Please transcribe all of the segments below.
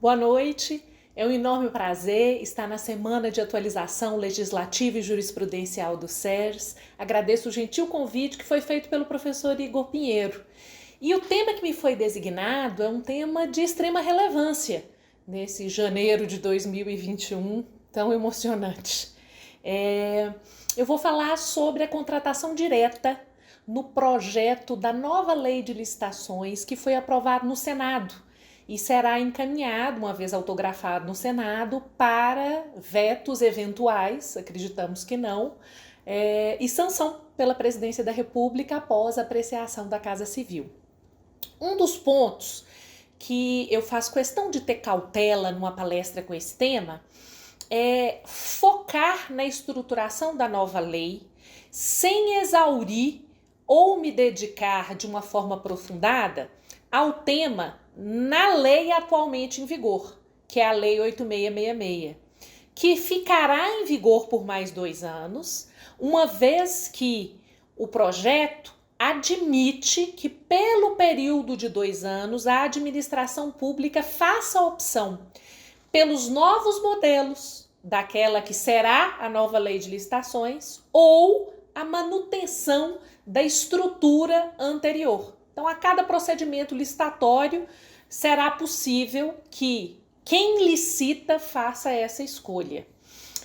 Boa noite, é um enorme prazer estar na semana de atualização legislativa e jurisprudencial do SERS. Agradeço o gentil convite que foi feito pelo professor Igor Pinheiro. E o tema que me foi designado é um tema de extrema relevância nesse janeiro de 2021 tão emocionante. Eu vou falar sobre a contratação direta no projeto da nova lei de licitações que foi aprovado no Senado e será encaminhado, uma vez autografado no Senado, para vetos eventuais, acreditamos que não, e sanção pela Presidência da República após a apreciação da Casa Civil. Um dos pontos que eu faço questão de ter cautela numa palestra com esse tema é focar na estruturação da nova lei sem exaurir ou me dedicar de uma forma aprofundada ao tema na lei atualmente em vigor, que é a Lei 8666, que ficará em vigor por mais 2 anos, uma vez que o projeto admite que pelo período de 2 anos a administração pública faça a opção pelos novos modelos daquela que será a nova lei de licitações ou a manutenção da estrutura anterior. Então, a cada procedimento licitatório, será possível que quem licita faça essa escolha.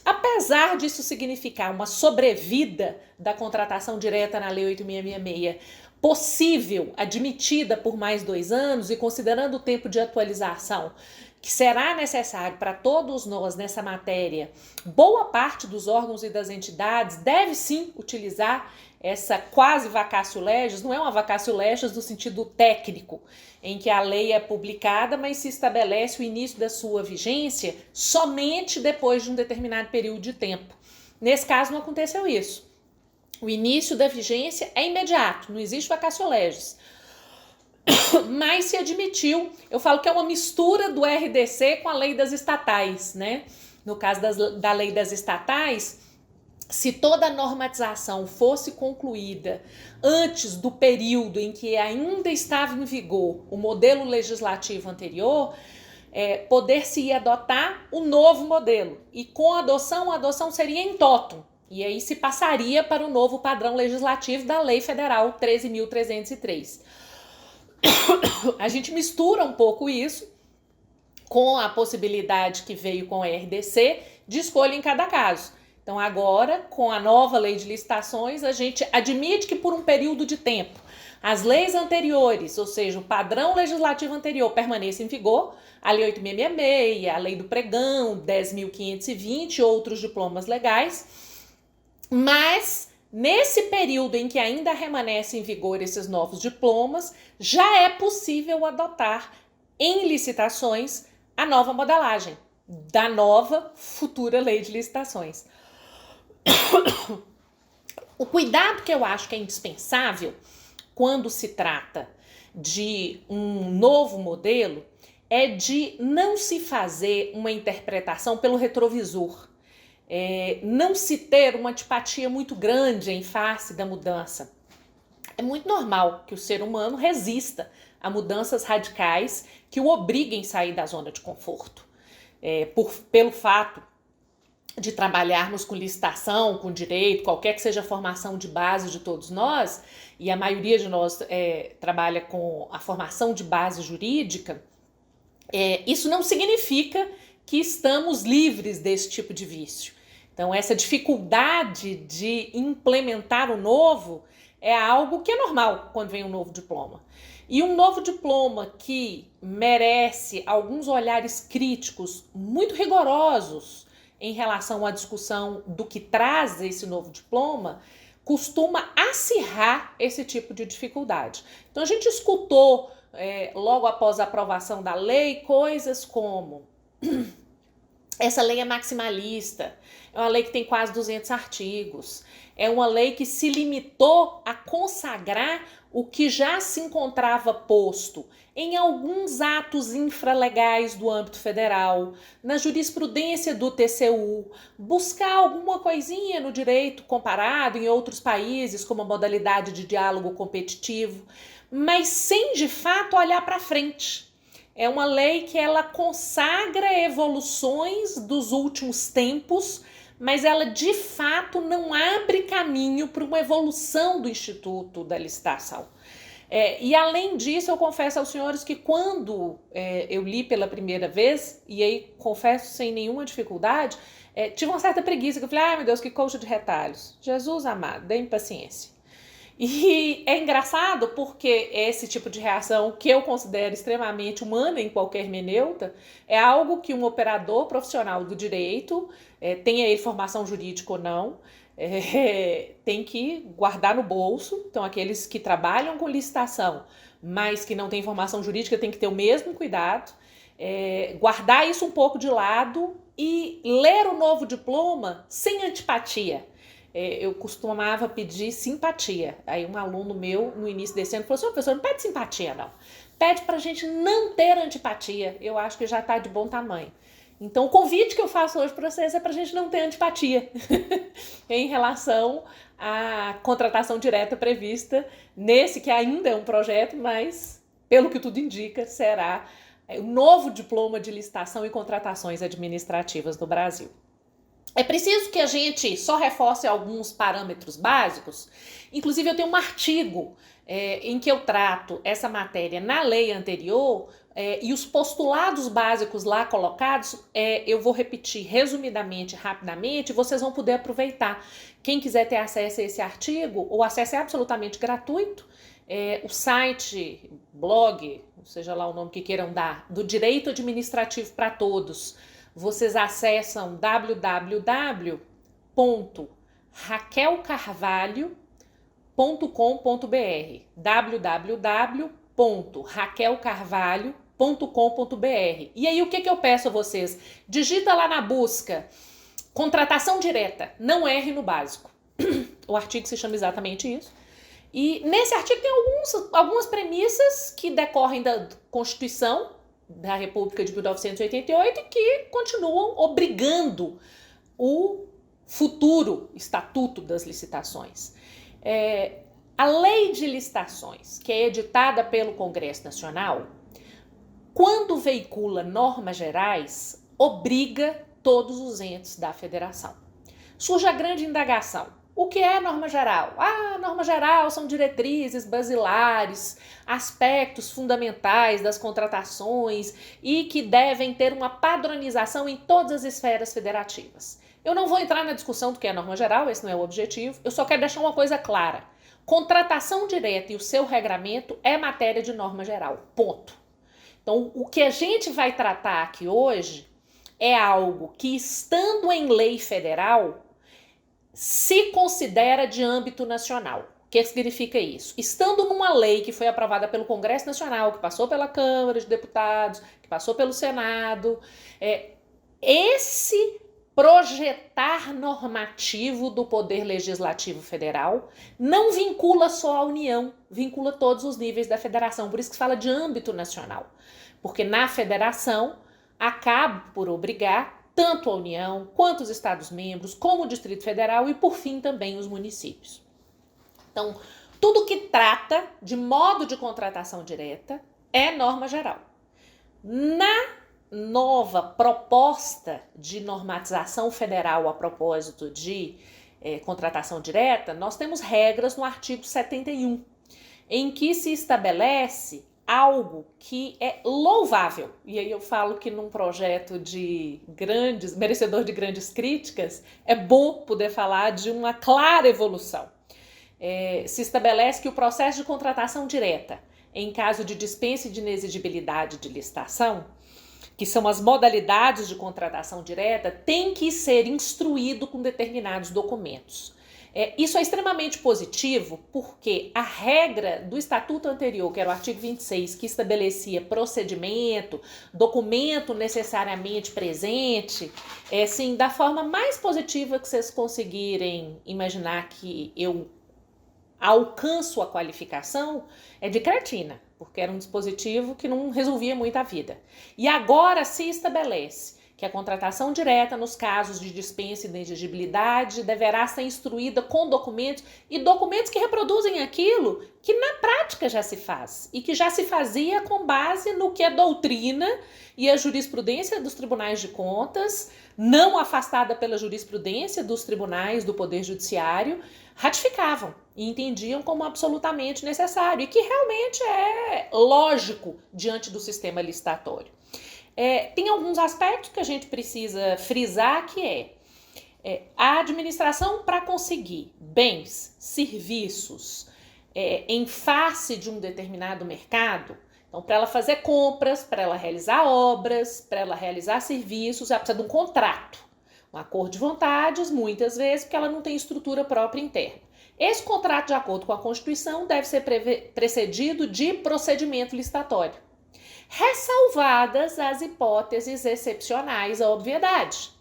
Apesar disso significar uma sobrevida da contratação direta na Lei 8666, possível, admitida por mais 2 anos e considerando o tempo de atualização que será necessário para todos nós nessa matéria, boa parte dos órgãos e das entidades deve sim utilizar essa quase vacatio legis, não é uma vacatio legis no sentido técnico, em que a lei é publicada, mas se estabelece o início da sua vigência somente depois de um determinado período de tempo. Nesse caso não aconteceu isso. O início da vigência é imediato, não existe vacatio legis. Mas se admitiu, eu falo que é uma mistura do RDC com a lei das estatais, né? No caso da lei das estatais, se toda a normatização fosse concluída antes do período em que ainda estava em vigor o modelo legislativo anterior, poder-se adotar o novo modelo. E com a adoção seria em totum. E aí se passaria para o novo padrão legislativo da Lei Federal 13.303. A gente mistura um pouco isso com a possibilidade que veio com a RDC de escolha em cada caso. Então agora, com a nova lei de licitações, a gente admite que por um período de tempo as leis anteriores, ou seja, o padrão legislativo anterior permaneça em vigor, a Lei 8666, a Lei do Pregão, 10.520 e outros diplomas legais, mas nesse período em que ainda permanecem em vigor esses novos diplomas, já é possível adotar em licitações a nova modelagem da nova futura lei de licitações. O cuidado que eu acho que é indispensável quando se trata de um novo modelo é de não se fazer uma interpretação pelo retrovisor. Não se ter uma antipatia muito grande em face da mudança. É muito normal que o ser humano resista a mudanças radicais que o obriguem a sair da zona de conforto. Pelo fato de trabalharmos com licitação, com direito, qualquer que seja a formação de base de todos nós, e a maioria de nós trabalha com a formação de base jurídica, isso não significa que estamos livres desse tipo de vício. Então, essa dificuldade de implementar o novo é algo que é normal quando vem um novo diploma. E um novo diploma que merece alguns olhares críticos muito rigorosos em relação à discussão do que traz esse novo diploma, costuma acirrar esse tipo de dificuldade. Então, a gente escutou, logo após a aprovação da lei, coisas como: essa lei é maximalista, é uma lei que tem quase 200 artigos, é uma lei que se limitou a consagrar o que já se encontrava posto em alguns atos infralegais do âmbito federal, na jurisprudência do TCU, buscar alguma coisinha no direito comparado em outros países como a modalidade de diálogo competitivo, mas sem de fato olhar para frente. É uma lei que ela consagra evoluções dos últimos tempos, mas ela de fato não abre caminho para uma evolução do Instituto da Licitação. E além disso, eu confesso aos senhores que quando eu li pela primeira vez, e aí confesso sem nenhuma dificuldade, tive uma certa preguiça, que eu falei, ai meu Deus, que coxa de retalhos. Jesus amado, dê-me paciência. E é engraçado porque esse tipo de reação, que eu considero extremamente humana em qualquer hermeneuta, é algo que um operador profissional do direito, tenha ele formação jurídica ou não, tem que guardar no bolso. Então, aqueles que trabalham com licitação, mas que não têm formação jurídica, tem que ter o mesmo cuidado, guardar isso um pouco de lado e ler o novo diploma sem antipatia. Eu costumava pedir simpatia. Aí um aluno meu, no início desse ano, falou assim, professor, não pede simpatia não. Pede pra gente não ter antipatia. Eu acho que já tá de bom tamanho. Então o convite que eu faço hoje para vocês é pra gente não ter antipatia em relação à contratação direta prevista nesse que ainda é um projeto, mas pelo que tudo indica, será o novo diploma de licitação e contratações administrativas no Brasil. É preciso que a gente só reforce alguns parâmetros básicos. Inclusive, eu tenho um artigo em que eu trato essa matéria na lei anterior e os postulados básicos lá colocados, eu vou repetir resumidamente, rapidamente, vocês vão poder aproveitar. Quem quiser ter acesso a esse artigo, o acesso é absolutamente gratuito. O site, blog, seja lá o nome que queiram dar, do Direito Administrativo para Todos, vocês acessam www.raquelcarvalho.com.br www.raquelcarvalho.com.br. E aí o que eu peço a vocês? Digita lá na busca contratação direta, não erre no básico. O artigo se chama exatamente isso. E nesse artigo tem algumas premissas que decorrem da Constituição da República de 1988 e que continuam obrigando o futuro Estatuto das Licitações. A Lei de Licitações, que é editada pelo Congresso Nacional, quando veicula normas gerais, obriga todos os entes da federação. Surge a grande indagação. O que é norma geral? Norma geral são diretrizes basilares, aspectos fundamentais das contratações e que devem ter uma padronização em todas as esferas federativas. Eu não vou entrar na discussão do que é norma geral, esse não é o objetivo, eu só quero deixar uma coisa clara. Contratação direta e o seu regramento é matéria de norma geral, ponto. Então, o que a gente vai tratar aqui hoje é algo que, estando em lei federal, se considera de âmbito nacional. O que significa isso? Estando numa lei que foi aprovada pelo Congresso Nacional, que passou pela Câmara de Deputados, que passou pelo Senado, esse projetar normativo do Poder Legislativo Federal não vincula só a União, vincula todos os níveis da federação. Por isso que se fala de âmbito nacional. Porque na federação acaba por obrigar tanto a União, quanto os Estados-membros, como o Distrito Federal e, por fim, também os municípios. Então, tudo que trata de modo de contratação direta é norma geral. Na nova proposta de normatização federal a propósito de contratação direta, nós temos regras no artigo 71, em que se estabelece algo que é louvável. E aí eu falo que num projeto merecedor de grandes críticas, é bom poder falar de uma clara evolução. Se estabelece que o processo de contratação direta, em caso de dispensa e de inexigibilidade de licitação, que são as modalidades de contratação direta, tem que ser instruído com determinados documentos. Isso é extremamente positivo porque a regra do estatuto anterior, que era o artigo 26, que estabelecia procedimento, documento necessariamente presente, assim, da forma mais positiva que vocês conseguirem imaginar que eu alcanço a qualificação, é de cretina, porque era um dispositivo que não resolvia muito a vida. E agora se estabelece que a contratação direta nos casos de dispensa e inexigibilidade deverá ser instruída com documentos e documentos que reproduzem aquilo que na prática já se faz e que já se fazia com base no que a doutrina e a jurisprudência dos tribunais de contas, não afastada pela jurisprudência dos tribunais do Poder Judiciário, ratificavam e entendiam como absolutamente necessário e que realmente é lógico diante do sistema licitatório. Tem alguns aspectos que a gente precisa frisar, que a administração, para conseguir bens, serviços em face de um determinado mercado, então para ela fazer compras, para ela realizar obras, para ela realizar serviços, ela precisa de um contrato, um acordo de vontades, muitas vezes, porque ela não tem estrutura própria interna. Esse contrato, de acordo com a Constituição, deve ser precedido de procedimento licitatório, ressalvadas as hipóteses excepcionais à obviedade.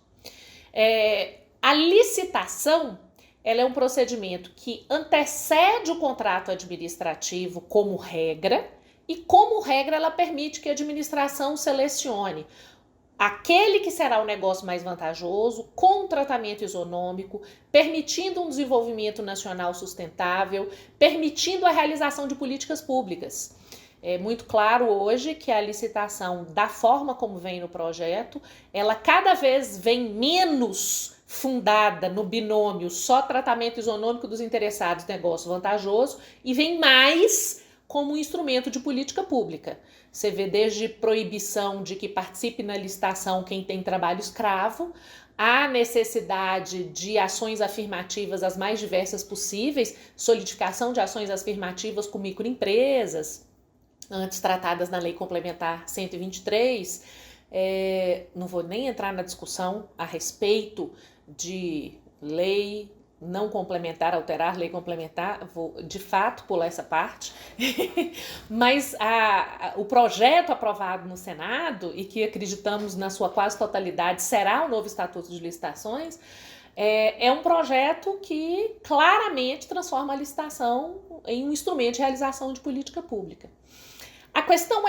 A licitação, ela é um procedimento que antecede o contrato administrativo como regra, e como regra ela permite que a administração selecione aquele que será o negócio mais vantajoso, com um tratamento isonômico, permitindo um desenvolvimento nacional sustentável, permitindo a realização de políticas públicas. É muito claro hoje que a licitação, da forma como vem no projeto, ela cada vez vem menos fundada no binômio só tratamento isonômico dos interessados, negócio vantajoso, e vem mais como um instrumento de política pública. Você vê desde proibição de que participe na licitação quem tem trabalho escravo, a necessidade de ações afirmativas as mais diversas possíveis, solidificação de ações afirmativas com microempresas, antes tratadas na Lei Complementar 123, não vou nem entrar na discussão a respeito de lei não complementar, alterar lei complementar, vou de fato pular essa parte, mas o projeto aprovado no Senado, e que acreditamos na sua quase totalidade será o novo Estatuto de Licitações, é um projeto que claramente transforma a licitação em um instrumento de realização de política pública. A questão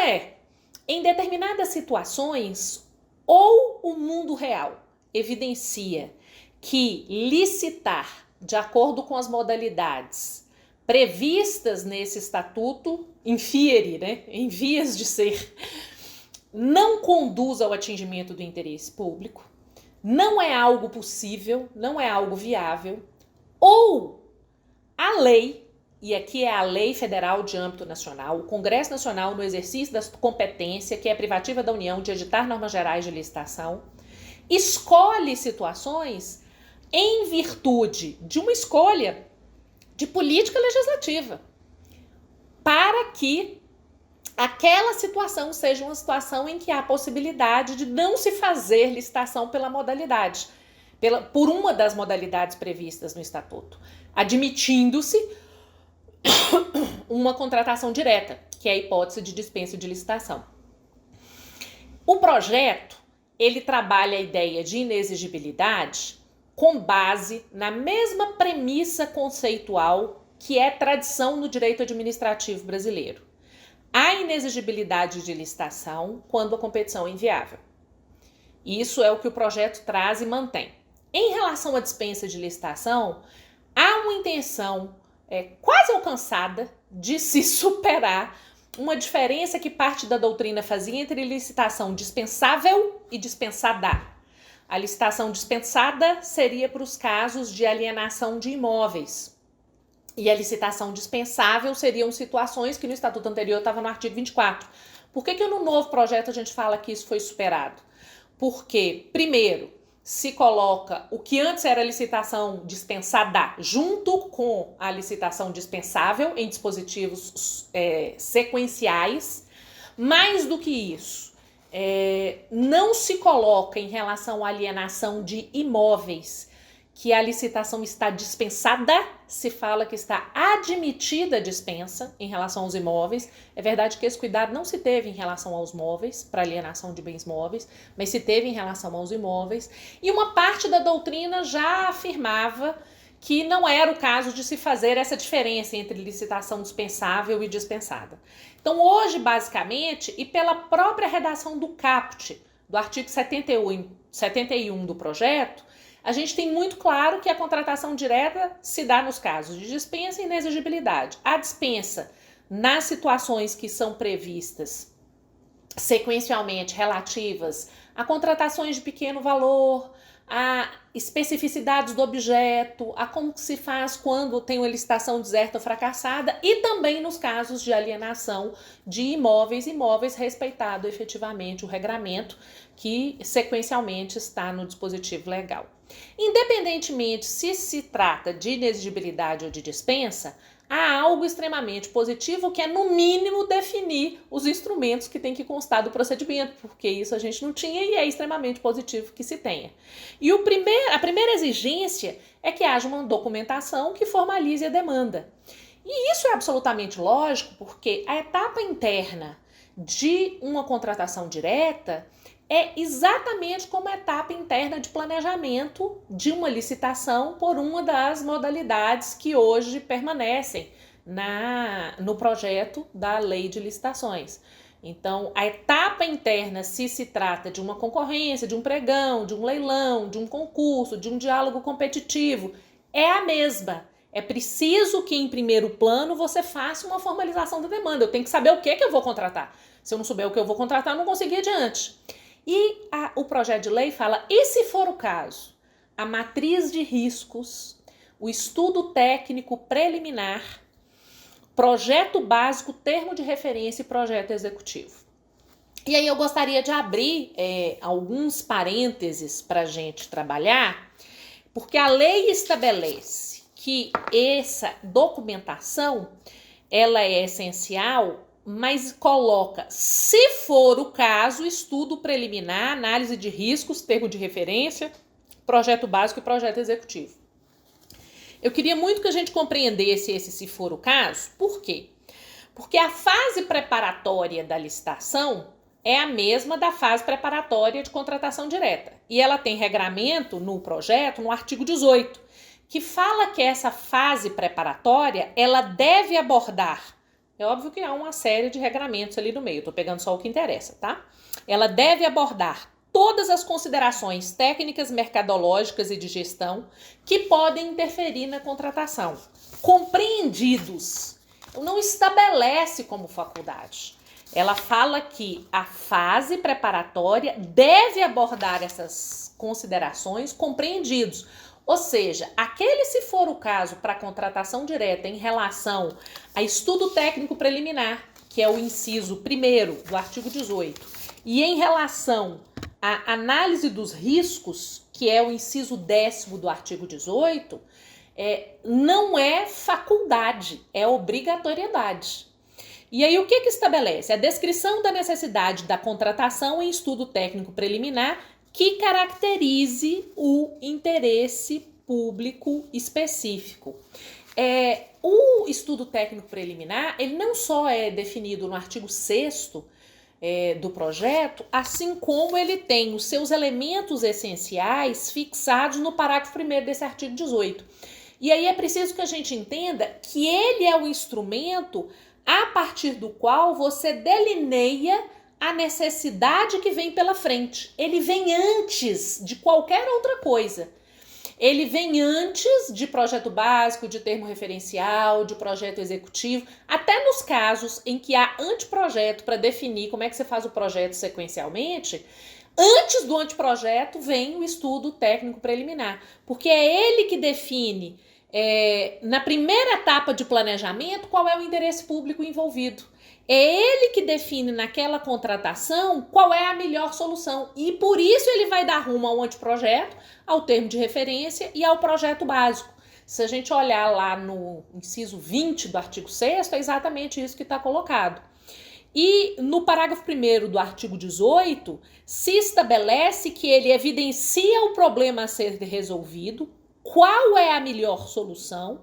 em determinadas situações, ou o mundo real evidencia que licitar de acordo com as modalidades previstas nesse estatuto, infiere, em vias de ser, não conduz ao atingimento do interesse público, não é algo possível, não é algo viável, ou a lei, e aqui é a lei federal de âmbito nacional, o Congresso Nacional, no exercício da competência, que é privativa da União, de editar normas gerais de licitação, escolhe situações em virtude de uma escolha de política legislativa, para que aquela situação seja uma situação em que há a possibilidade de não se fazer licitação pela modalidade, por uma das modalidades previstas no Estatuto, admitindo-se uma contratação direta, que é a hipótese de dispensa de licitação. O projeto, ele trabalha a ideia de inexigibilidade com base na mesma premissa conceitual que é tradição no direito administrativo brasileiro. Há inexigibilidade de licitação quando a competição é inviável. Isso é o que o projeto traz e mantém. Em relação à dispensa de licitação, há uma intenção quase alcançada de se superar uma diferença que parte da doutrina fazia entre licitação dispensável e dispensada. A licitação dispensada seria para os casos de alienação de imóveis. E a licitação dispensável seriam situações que no estatuto anterior estava no artigo 24. Por que no novo projeto a gente fala que isso foi superado? Porque, primeiro, se coloca o que antes era licitação dispensada junto com a licitação dispensável em dispositivos sequenciais. Mais do que isso, não se coloca em relação à alienação de imóveis que a licitação está dispensada, se fala que está admitida a dispensa em relação aos imóveis. É verdade que esse cuidado não se teve em relação aos móveis, para alienação de bens móveis, mas se teve em relação aos imóveis. E uma parte da doutrina já afirmava que não era o caso de se fazer essa diferença entre licitação dispensável e dispensada. Então, hoje, basicamente, e pela própria redação do caput do artigo 71 do projeto, a gente tem muito claro que a contratação direta se dá nos casos de dispensa e inexigibilidade. A dispensa, nas situações que são previstas sequencialmente relativas a contratações de pequeno valor, a especificidades do objeto, a como se faz quando tem uma licitação deserta ou fracassada, e também nos casos de alienação de imóveis respeitado efetivamente o regramento que sequencialmente está no dispositivo legal. Independentemente se se trata de inexigibilidade ou de dispensa, há algo extremamente positivo que é, no mínimo, definir os instrumentos que tem que constar do procedimento, porque isso a gente não tinha e é extremamente positivo que se tenha. E a primeira exigência é que haja uma documentação que formalize a demanda. E isso é absolutamente lógico, porque a etapa interna de uma contratação direta é exatamente como a etapa interna de planejamento de uma licitação por uma das modalidades que hoje permanecem no projeto da Lei de Licitações. Então, a etapa interna, se se trata de uma concorrência, de um pregão, de um leilão, de um concurso, de um diálogo competitivo, é a mesma. É preciso que, em primeiro plano, você faça uma formalização da demanda. Eu tenho que saber o que eu vou contratar. Se eu não souber o que eu vou contratar, eu não consigo ir adiante. E o projeto de lei fala, e se for o caso, a matriz de riscos, o estudo técnico preliminar, projeto básico, termo de referência e projeto executivo. E aí eu gostaria de abrir alguns parênteses para a gente trabalhar, porque a lei estabelece que essa documentação ela é essencial, mas coloca, se for o caso, estudo preliminar, análise de riscos, termo de referência, projeto básico e projeto executivo. Eu queria muito que a gente compreendesse esse se for o caso. Por quê? Porque a fase preparatória da licitação é a mesma da fase preparatória de contratação direta. E ela tem regramento no projeto, no artigo 18, que fala que essa fase preparatória, ela deve abordar. É óbvio que há uma série de regramentos ali no meio, eu tô pegando só o que interessa, tá? Ela deve abordar todas as considerações técnicas, mercadológicas e de gestão que podem interferir na contratação. Compreendidos. Não estabelece como faculdade. Ela fala que a fase preparatória deve abordar essas considerações compreendidos. Ou seja, aquele, se for o caso, para contratação direta em relação a estudo técnico preliminar, que é o inciso 1º do artigo 18, e em relação à análise dos riscos, que é o inciso 10º do artigo 18, não é faculdade, é obrigatoriedade. E aí o que estabelece? A descrição da necessidade da contratação em estudo técnico preliminar que caracterize o interesse público específico. O estudo técnico preliminar, ele não só é definido no artigo 6º do projeto, assim como ele tem os seus elementos essenciais fixados no parágrafo 1º desse artigo 18. E aí é preciso que a gente entenda que ele é o instrumento a partir do qual você delineia a necessidade que vem pela frente. Ele vem antes de qualquer outra coisa. Ele vem antes de projeto básico, de termo referencial, de projeto executivo, até nos casos em que há anteprojeto para definir como é que você faz o projeto sequencialmente. Antes do anteprojeto vem o estudo técnico preliminar, porque é ele que define, na primeira etapa de planejamento, qual é o interesse público envolvido. É ele que define naquela contratação qual é a melhor solução. E por isso ele vai dar rumo ao anteprojeto, ao termo de referência e ao projeto básico. Se a gente olhar lá no inciso 20 do artigo 6º, é exatamente isso que está colocado. E no parágrafo 1º do artigo 18, se estabelece que ele evidencia o problema a ser resolvido, qual é a melhor solução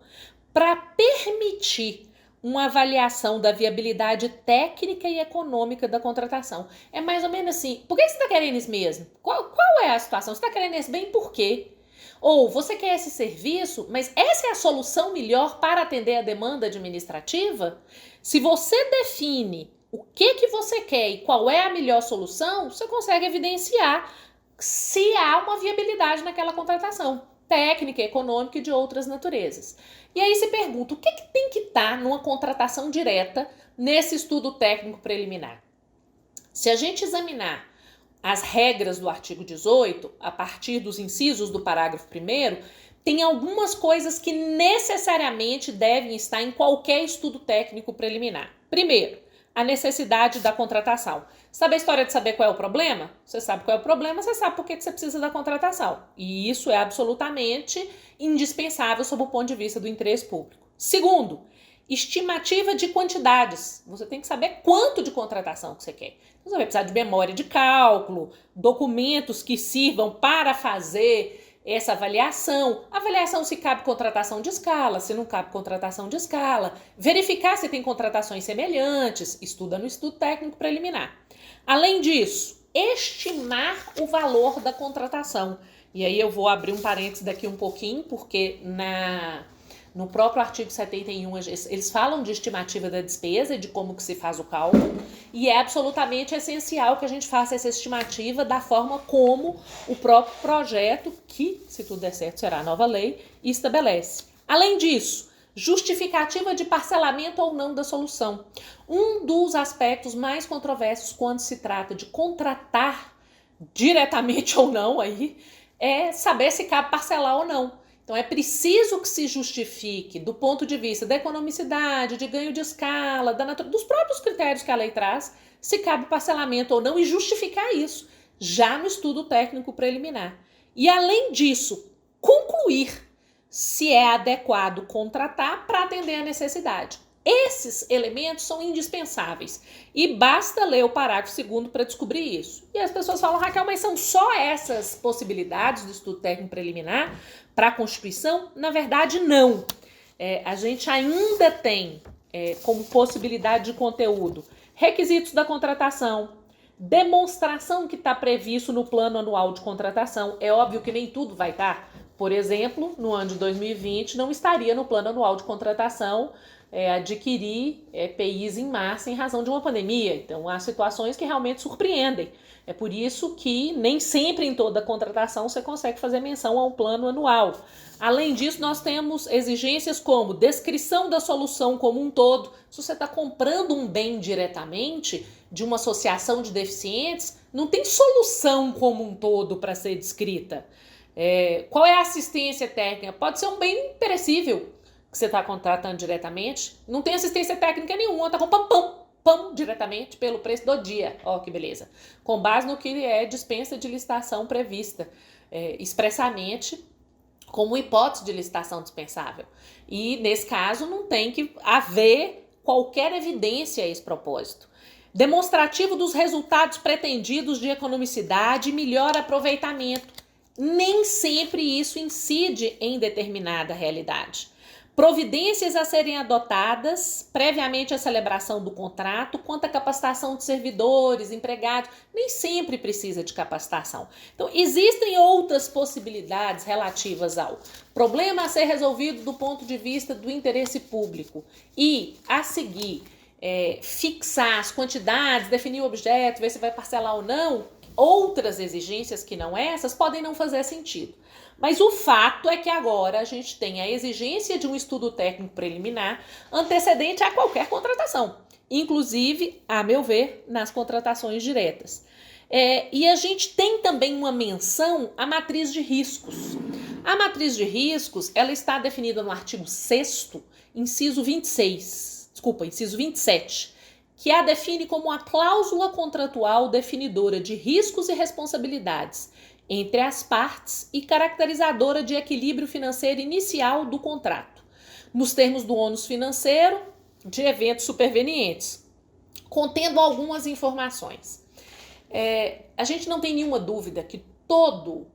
para permitir uma avaliação da viabilidade técnica e econômica da contratação. É mais ou menos assim, por que você está querendo isso mesmo? Qual é a situação? Você está querendo esse bem por quê? Ou você quer esse serviço, mas essa é a solução melhor para atender a demanda administrativa? Se você define o que você quer e qual é a melhor solução, você consegue evidenciar se há uma viabilidade naquela contratação, técnica, econômica e de outras naturezas. E aí se pergunta, o que tem que estar numa contratação direta nesse estudo técnico preliminar? Se a gente examinar as regras do artigo 18, a partir dos incisos do parágrafo 1º, tem algumas coisas que necessariamente devem estar em qualquer estudo técnico preliminar. Primeiro, a necessidade da contratação. Sabe a história de saber qual é o problema? Você sabe qual é o problema, você sabe por que você precisa da contratação. E isso é absolutamente indispensável sob o ponto de vista do interesse público. Segundo, estimativa de quantidades. Você tem que saber quanto de contratação que você quer. Você vai precisar de memória de cálculo, documentos que sirvam para fazer essa avaliação. Avaliação se cabe contratação de escala, se não cabe contratação de escala. Verificar se tem contratações semelhantes. Estuda no estudo técnico preliminar. Além disso, estimar o valor da contratação. E aí eu vou abrir um parênteses daqui um pouquinho, porque no próprio artigo 71, eles falam de estimativa da despesa e de como que se faz o cálculo, e é absolutamente essencial que a gente faça essa estimativa da forma como o próprio projeto, que, se tudo der certo, será a nova lei, estabelece. Além disso, justificativa de parcelamento ou não da solução. Um dos aspectos mais controversos quando se trata de contratar diretamente ou não, aí, é saber se cabe parcelar ou não. Então, é preciso que se justifique do ponto de vista da economicidade, de ganho de escala, dos próprios critérios que a lei traz, se cabe parcelamento ou não, e justificar isso já no estudo técnico preliminar. E, além disso, concluir se é adequado contratar para atender a necessidade. Esses elementos são indispensáveis e basta ler o parágrafo 2º para descobrir isso. E as pessoas falam, Raquel, mas são só essas possibilidades do estudo técnico preliminar para a Constituição? Na verdade, não. A gente ainda tem como possibilidade de conteúdo requisitos da contratação, demonstração que está previsto no plano anual de contratação. É óbvio que nem tudo vai estar. Por exemplo, no ano de 2020 não estaria no plano anual de contratação adquirir EPIs em massa em razão de uma pandemia. Então, há situações que realmente surpreendem. É por isso que nem sempre em toda contratação você consegue fazer menção ao plano anual. Além disso, nós temos exigências como descrição da solução como um todo. Se você está comprando um bem diretamente de uma associação de deficientes, não tem solução como um todo para ser descrita. Qual é a assistência técnica? Pode ser um bem perecível que você está contratando diretamente, não tem assistência técnica nenhuma, está comprando pão diretamente pelo preço do dia. Ó, que beleza. Com base no que é dispensa de licitação prevista expressamente como hipótese de licitação dispensável. E, nesse caso, não tem que haver qualquer evidência a esse propósito. Demonstrativo dos resultados pretendidos de economicidade e melhor aproveitamento. Nem sempre isso incide em determinada realidade. Providências a serem adotadas previamente à celebração do contrato quanto à capacitação de servidores, empregados, nem sempre precisa de capacitação. Então, existem outras possibilidades relativas ao problema a ser resolvido do ponto de vista do interesse público e, a seguir, fixar as quantidades, definir o objeto, ver se vai parcelar ou não. Outras exigências que não essas podem não fazer sentido. Mas o fato é que agora a gente tem a exigência de um estudo técnico preliminar antecedente a qualquer contratação, inclusive, a meu ver, nas contratações diretas. E a gente tem também uma menção à matriz de riscos. A matriz de riscos, ela está definida no artigo 6º, inciso 27, que a define como a cláusula contratual definidora de riscos e responsabilidades entre as partes e caracterizadora de equilíbrio financeiro inicial do contrato, nos termos do ônus financeiro de eventos supervenientes, contendo algumas informações. A gente não tem nenhuma dúvida que todo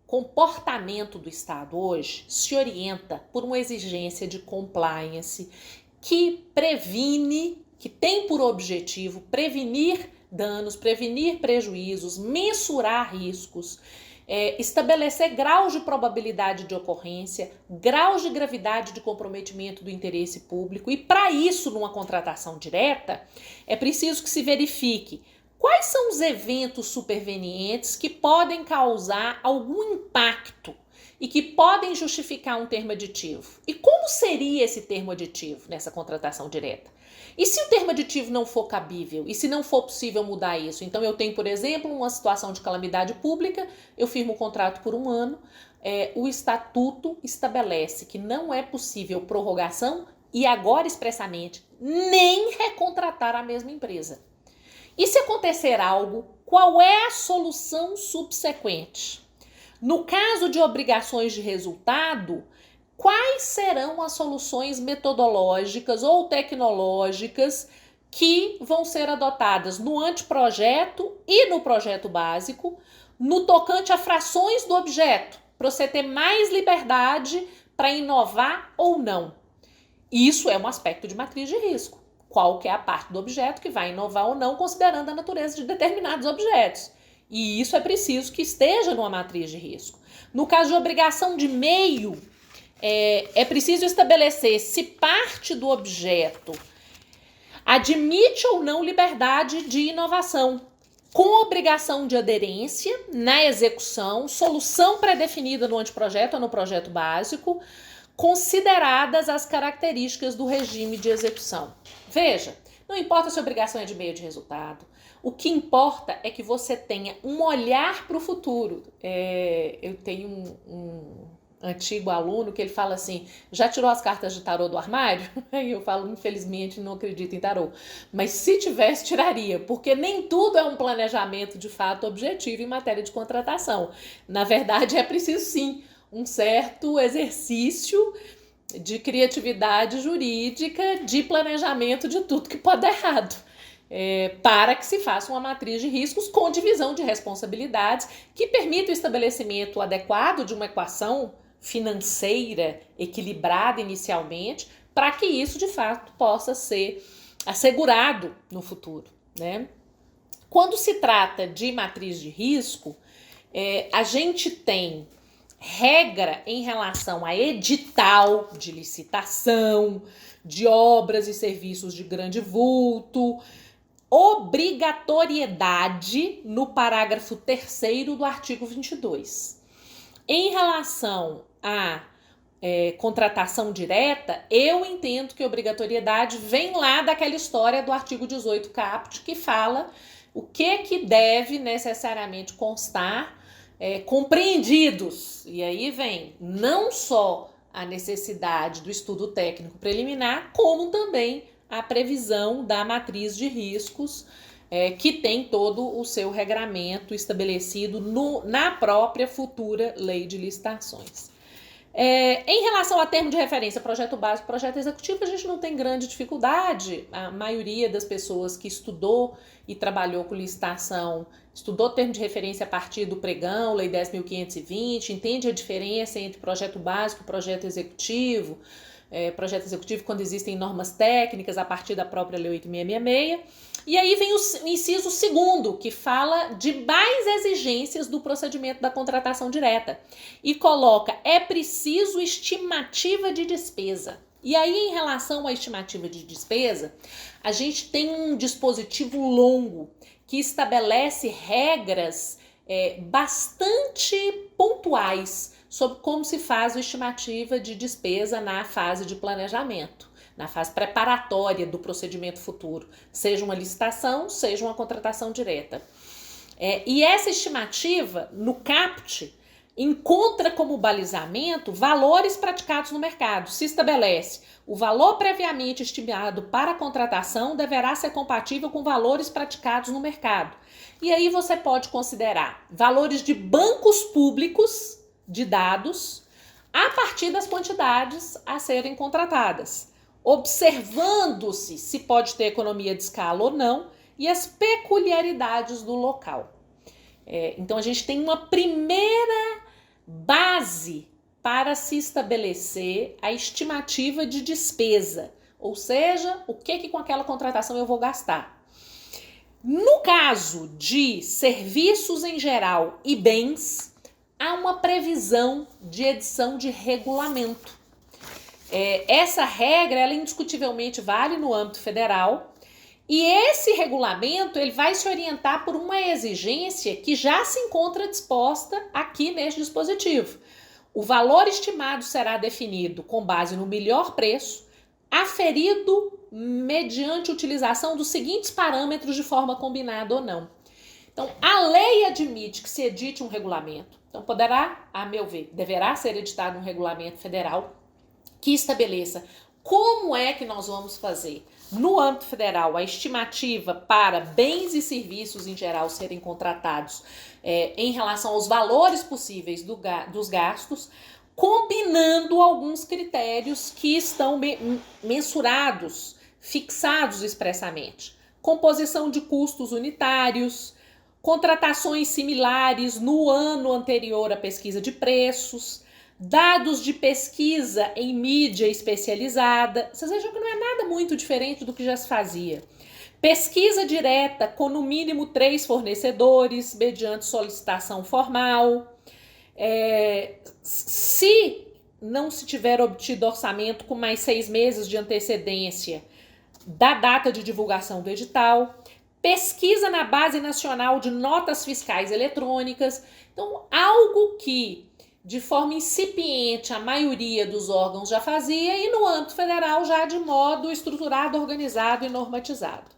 comportamento do Estado hoje se orienta por uma exigência de compliance que previne, que tem por objetivo prevenir danos, prevenir prejuízos, mensurar riscos, estabelecer graus de probabilidade de ocorrência, graus de gravidade de comprometimento do interesse público. E para isso, numa contratação direta, é preciso que se verifique quais são os eventos supervenientes que podem causar algum impacto e que podem justificar um termo aditivo. E como seria esse termo aditivo nessa contratação direta? E se o termo aditivo não for cabível? E se não for possível mudar isso? Então eu tenho, por exemplo, uma situação de calamidade pública, eu firmo o contrato por 1 ano, o estatuto estabelece que não é possível prorrogação e agora expressamente nem recontratar a mesma empresa. E se acontecer algo, qual é a solução subsequente? No caso de obrigações de resultado, quais serão as soluções metodológicas ou tecnológicas que vão ser adotadas no anteprojeto e no projeto básico, no tocante a frações do objeto, para você ter mais liberdade para inovar ou não? Isso é um aspecto de matriz de risco. Qual que é a parte do objeto que vai inovar ou não, considerando a natureza de determinados objetos. E isso é preciso que esteja numa matriz de risco. No caso de obrigação de meio, é preciso estabelecer se parte do objeto admite ou não liberdade de inovação, com obrigação de aderência na execução, solução pré-definida no anteprojeto ou no projeto básico, consideradas as características do regime de execução. Veja, não importa se a obrigação é de meio de resultado, o que importa é que você tenha um olhar para o futuro. Eu tenho um antigo aluno que ele fala assim, já tirou as cartas de tarô do armário? Aí eu falo, infelizmente não acredito em tarô, mas se tivesse, tiraria, porque nem tudo é um planejamento de fato objetivo em matéria de contratação. Na verdade, é preciso sim um certo exercício de criatividade jurídica, de planejamento de tudo que pode dar errado, para que se faça uma matriz de riscos com divisão de responsabilidades que permita o estabelecimento adequado de uma equação financeira equilibrada inicialmente, para que isso de fato possa ser assegurado no futuro, né? Quando se trata de matriz de risco, a gente tem regra em relação a edital de licitação, de obras e serviços de grande vulto, obrigatoriedade no parágrafo 3º do artigo 22. Em relação à contratação direta, eu entendo que a obrigatoriedade vem lá daquela história do artigo 18 caput, que fala o que deve necessariamente constar compreendidos. E aí vem não só a necessidade do estudo técnico preliminar, como também a previsão da matriz de riscos, que tem todo o seu regramento estabelecido na própria futura lei de licitações. Em relação a termo de referência, projeto básico, projeto executivo, a gente não tem grande dificuldade. A maioria das pessoas que estudou e trabalhou com licitação, estudou termo de referência a partir do pregão, Lei 10.520, entende a diferença entre projeto básico e projeto executivo quando existem normas técnicas a partir da própria Lei 8.666. E aí vem o inciso 2º, que fala de mais exigências do procedimento da contratação direta. E coloca, é preciso estimativa de despesa. E aí, em relação à estimativa de despesa, a gente tem um dispositivo longo que estabelece regras bastante pontuais sobre como se faz a estimativa de despesa na fase de planejamento, na fase preparatória do procedimento futuro, seja uma licitação, seja uma contratação direta. E essa estimativa, no CAPT, encontra como balizamento valores praticados no mercado. Se estabelece o valor previamente estimado para a contratação deverá ser compatível com valores praticados no mercado. E aí você pode considerar valores de bancos públicos de dados a partir das quantidades a serem contratadas, observando-se se pode ter economia de escala ou não e as peculiaridades do local. Então a gente tem uma primeira base para se estabelecer a estimativa de despesa, ou seja, o que com aquela contratação eu vou gastar. No caso de serviços em geral e bens, há uma previsão de edição de regulamento. Essa regra, ela indiscutivelmente vale no âmbito federal, e esse regulamento ele vai se orientar por uma exigência que já se encontra disposta aqui neste dispositivo. O valor estimado será definido com base no melhor preço, aferido mediante utilização dos seguintes parâmetros de forma combinada ou não. Então, a lei admite que se edite um regulamento. Então, poderá, a meu ver, deverá ser editado um regulamento federal que estabeleça como é que nós vamos fazer, no âmbito federal, a estimativa para bens e serviços em geral serem contratados em relação aos valores possíveis dos gastos, combinando alguns critérios que estão mensurados, fixados expressamente. Composição de custos unitários, contratações similares no ano anterior à pesquisa de preços, dados de pesquisa em mídia especializada. Vocês vejam que não é nada muito diferente do que já se fazia. Pesquisa direta com no mínimo 3 fornecedores, mediante solicitação formal. Se não se tiver obtido orçamento com mais 6 meses de antecedência da data de divulgação do edital. Pesquisa na base nacional de notas fiscais eletrônicas. Então, algo que de forma incipiente a maioria dos órgãos já fazia e no âmbito federal já de modo estruturado, organizado e normatizado.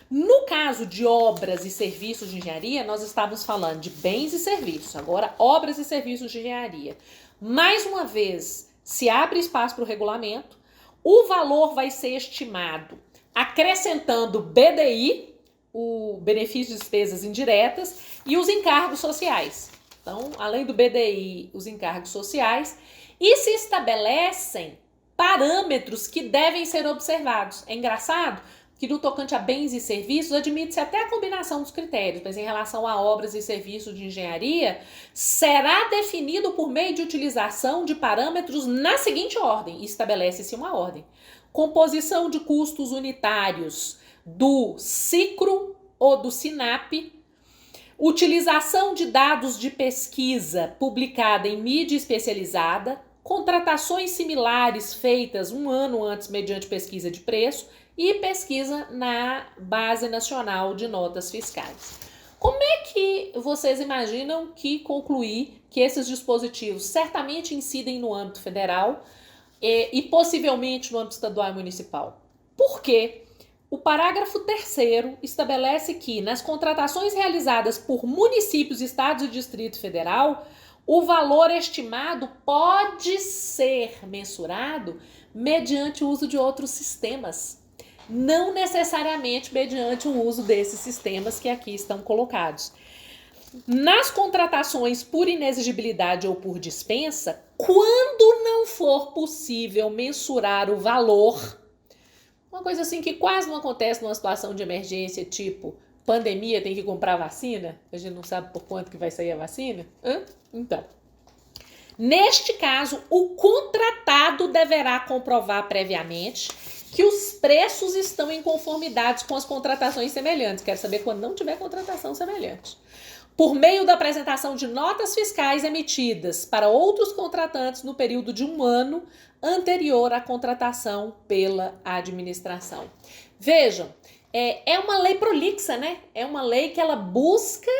No caso de obras e serviços de engenharia, nós estávamos falando de bens e serviços, agora obras e serviços de engenharia. Mais uma vez, se abre espaço para o regulamento, o valor vai ser estimado acrescentando BDI, o benefício de despesas indiretas, e os encargos sociais. Então, além do BDI, os encargos sociais, e se estabelecem parâmetros que devem ser observados. É engraçado que no tocante a bens e serviços, admite-se até a combinação dos critérios, mas em relação a obras e serviços de engenharia, será definido por meio de utilização de parâmetros na seguinte ordem, estabelece-se uma ordem. Composição de custos unitários do SICRO ou do SINAP, utilização de dados de pesquisa publicada em mídia especializada, contratações similares feitas um ano antes mediante pesquisa de preço e pesquisa na Base Nacional de Notas Fiscais. Como é que vocês imaginam que concluir que esses dispositivos certamente incidem no âmbito federal e possivelmente no âmbito estadual e municipal? Por quê? O parágrafo 3º estabelece que, nas contratações realizadas por municípios, estados e Distrito Federal, o valor estimado pode ser mensurado mediante o uso de outros sistemas, não necessariamente mediante o uso desses sistemas que aqui estão colocados. Nas contratações por inexigibilidade ou por dispensa, quando não for possível mensurar o valor, uma coisa assim que quase não acontece numa situação de emergência, tipo pandemia, tem que comprar vacina, a gente não sabe por quanto que vai sair a vacina. Então, neste caso, o contratado deverá comprovar previamente que os preços estão em conformidade com as contratações semelhantes. Quero saber quando não tiver contratação semelhante. Por meio da apresentação de notas fiscais emitidas para outros contratantes no período de 1 ano anterior à contratação pela administração. Vejam, é uma lei prolixa, né? É uma lei que ela busca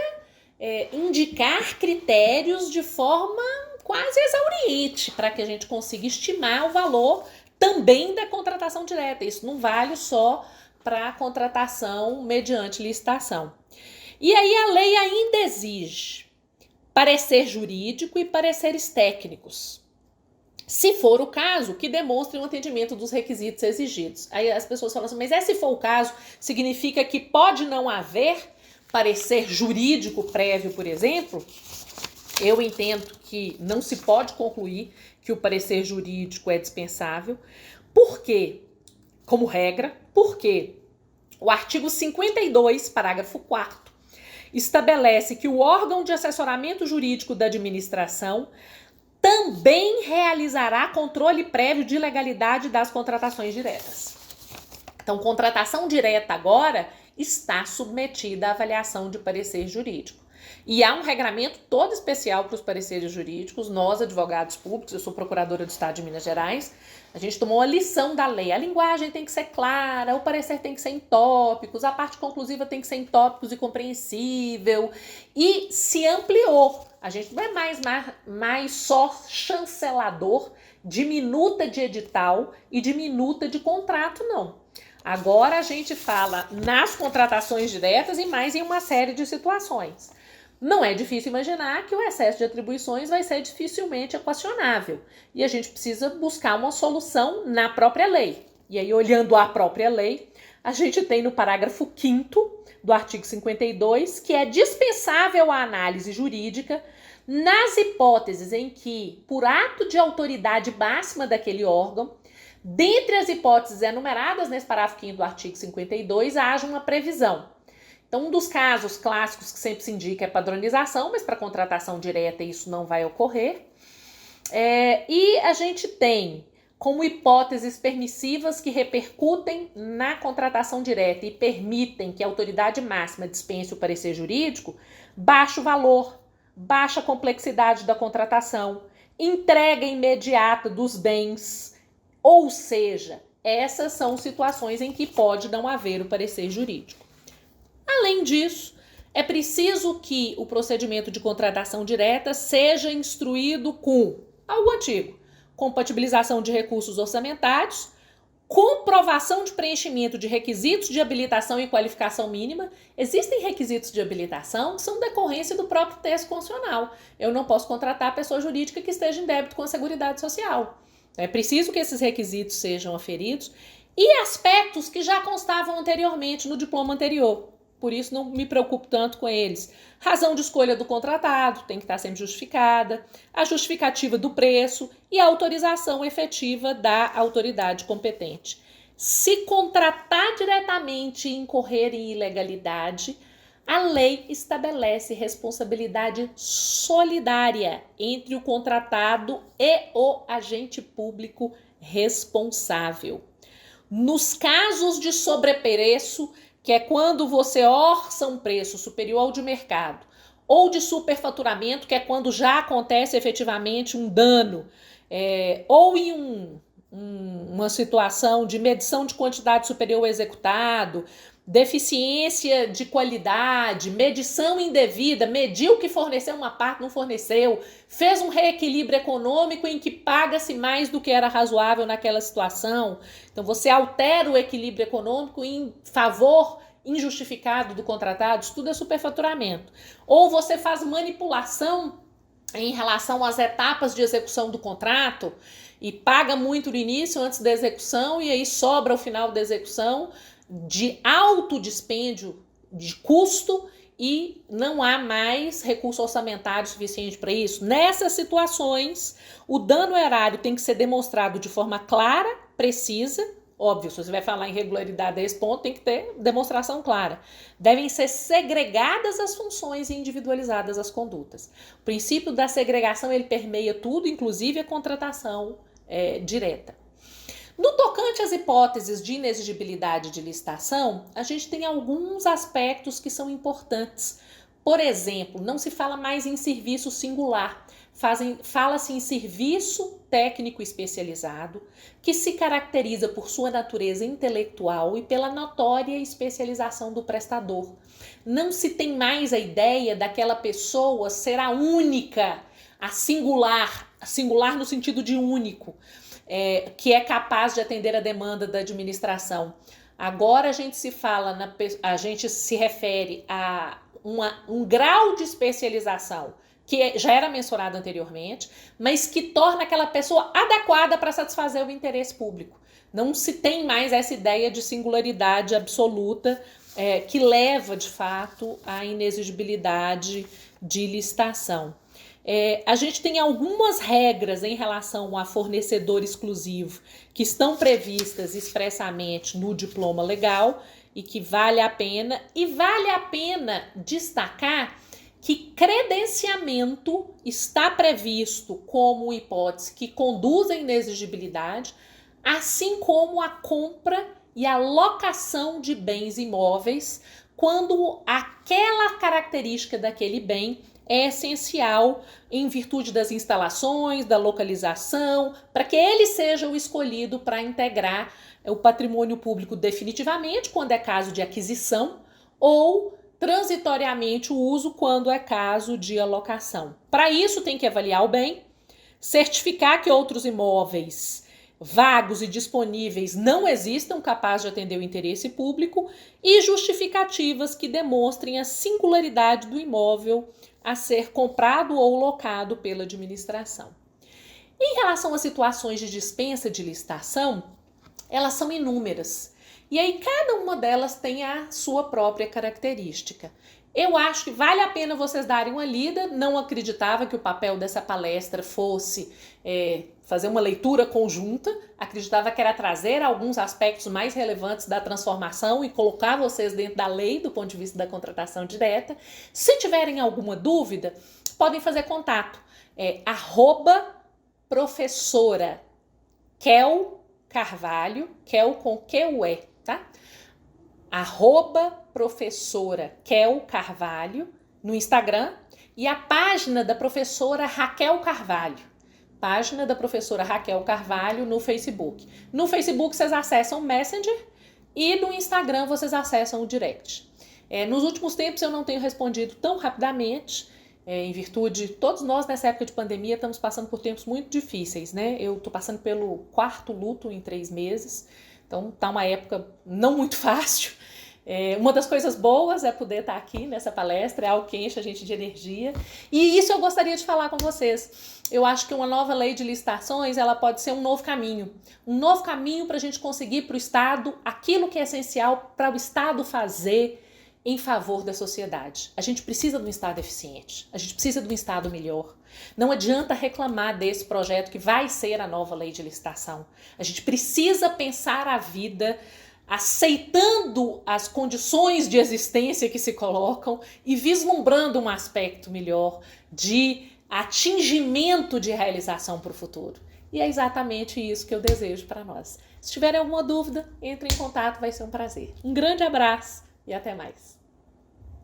indicar critérios de forma quase exauriente para que a gente consiga estimar o valor também da contratação direta. Isso não vale só para a contratação mediante licitação. E aí a lei ainda exige parecer jurídico e pareceres técnicos, se for o caso, que demonstrem o atendimento dos requisitos exigidos. Aí as pessoas falam assim, mas se for o caso, significa que pode não haver parecer jurídico prévio, por exemplo? Eu entendo que não se pode concluir que o parecer jurídico é dispensável. Por quê? Como regra, porque o artigo 52, parágrafo 4º, estabelece que o órgão de assessoramento jurídico da administração também realizará controle prévio de legalidade das contratações diretas. Então, contratação direta agora está submetida à avaliação de parecer jurídico. E há um regramento todo especial para os pareceres jurídicos. Nós, advogados públicos, eu sou procuradora do Estado de Minas Gerais, a gente tomou uma lição da lei. A linguagem tem que ser clara, o parecer tem que ser em tópicos, a parte conclusiva tem que ser em tópicos e compreensível. E se ampliou. A gente não é mais só chancelador de minuta de edital e de minuta de contrato, não. Agora a gente fala nas contratações diretas e mais em uma série de situações. Não é difícil imaginar que o excesso de atribuições vai ser dificilmente equacionável. E a gente precisa buscar uma solução na própria lei. E aí, olhando a própria lei, a gente tem no parágrafo 5º do artigo 52, que é dispensável a análise jurídica nas hipóteses em que, por ato de autoridade máxima daquele órgão, dentre as hipóteses enumeradas nesse parágrafo 5º do artigo 52, haja uma previsão. Então, um dos casos clássicos que sempre se indica é padronização, mas para contratação direta isso não vai ocorrer. E a gente tem como hipóteses permissivas que repercutem na contratação direta e permitem que a autoridade máxima dispense o parecer jurídico, baixo valor, baixa complexidade da contratação, entrega imediata dos bens, ou seja, essas são situações em que pode não haver o parecer jurídico. Além disso, é preciso que o procedimento de contratação direta seja instruído com algo antigo: compatibilização de recursos orçamentários, comprovação de preenchimento de requisitos de habilitação e qualificação mínima. Existem requisitos de habilitação que são decorrência do próprio texto constitucional. Eu não posso contratar a pessoa jurídica que esteja em débito com a Seguridade Social. É preciso que esses requisitos sejam aferidos e aspectos que já constavam anteriormente no diploma anterior. Por isso não me preocupo tanto com eles. Razão de escolha do contratado tem que estar sempre justificada, a justificativa do preço e a autorização efetiva da autoridade competente. Se contratar diretamente e incorrer em ilegalidade, a lei estabelece responsabilidade solidária entre o contratado e o agente público responsável. Nos casos de sobrepreço, que é quando você orça um preço superior ao de mercado, ou de superfaturamento, que é quando já acontece efetivamente um dano, ou em uma situação de medição de quantidade superior ao executado, deficiência de qualidade, medição indevida, mediu que forneceu uma parte, não forneceu, fez um reequilíbrio econômico em que paga-se mais do que era razoável naquela situação. Então você altera o equilíbrio econômico em favor injustificado do contratado, isso tudo é superfaturamento. Ou você faz manipulação em relação às etapas de execução do contrato e paga muito no início antes da execução e aí sobra ao final da execução de alto dispêndio de custo e não há mais recurso orçamentário suficiente para isso. Nessas situações, o dano erário tem que ser demonstrado de forma clara, precisa. Óbvio, se você vai falar em irregularidade a esse ponto, tem que ter demonstração clara. Devem ser segregadas as funções e individualizadas as condutas. O princípio da segregação, ele permeia tudo, inclusive a contratação direta. No tocante às hipóteses de inexigibilidade de licitação, a gente tem alguns aspectos que são importantes. Por exemplo, não se fala mais em serviço singular, fala-se em serviço técnico especializado, que se caracteriza por sua natureza intelectual e pela notória especialização do prestador. Não se tem mais a ideia daquela pessoa ser a única, a singular no sentido de único, que é capaz de atender a demanda da administração. Agora a gente se refere a um grau de especialização que já era mencionado anteriormente, mas que torna aquela pessoa adequada para satisfazer o interesse público. Não se tem mais essa ideia de singularidade absoluta que leva, de fato, à inexigibilidade de licitação. A gente tem algumas regras em relação a fornecedor exclusivo que estão previstas expressamente no diploma legal e que vale a pena destacar que credenciamento está previsto como hipótese que conduz à inexigibilidade, assim como a compra e a locação de bens imóveis quando aquela característica daquele bem é essencial em virtude das instalações, da localização, para que ele seja o escolhido para integrar o patrimônio público definitivamente, quando é caso de aquisição, ou transitoriamente o uso quando é caso de alocação. Para isso tem que avaliar o bem, certificar que outros imóveis vagos e disponíveis não existam capazes de atender o interesse público e justificativas que demonstrem a singularidade do imóvel a ser comprado ou locado pela administração. Em relação às situações de dispensa de licitação, elas são inúmeras. E aí cada uma delas tem a sua própria característica. Eu acho que vale a pena vocês darem uma lida. Não acreditava que o papel dessa palestra fosse fazer uma leitura conjunta. Acreditava que era trazer alguns aspectos mais relevantes da transformação e colocar vocês dentro da lei do ponto de vista da contratação direta. Se tiverem alguma dúvida, podem fazer contato. @professora Kel Carvalho, Kel com Q-U-E, tá? @professora Kel Carvalho no Instagram e a página da professora Raquel Carvalho. Página da professora Raquel Carvalho no Facebook. No Facebook vocês acessam o Messenger e no Instagram vocês acessam o Direct. Nos últimos tempos eu não tenho respondido tão rapidamente, em virtude, todos nós nessa época de pandemia estamos passando por tempos muito difíceis, né? Eu estou passando pelo 4º luto em 3 meses, então tá uma época não muito fácil. Uma das coisas boas é poder estar aqui nessa palestra, é algo que enche a gente de energia. E isso eu gostaria de falar com vocês. Eu acho que uma nova lei de licitações, ela pode ser um novo caminho para a gente conseguir para o Estado aquilo que é essencial para o Estado fazer em favor da sociedade. A gente precisa de um Estado eficiente, a gente precisa de um Estado melhor. Não adianta reclamar desse projeto que vai ser a nova lei de licitação. A gente precisa pensar a vida aceitando as condições de existência que se colocam e vislumbrando um aspecto melhor de atingimento de realização para o futuro. E é exatamente isso que eu desejo para nós. Se tiverem alguma dúvida, entre em contato, vai ser um prazer. Um grande abraço e até mais.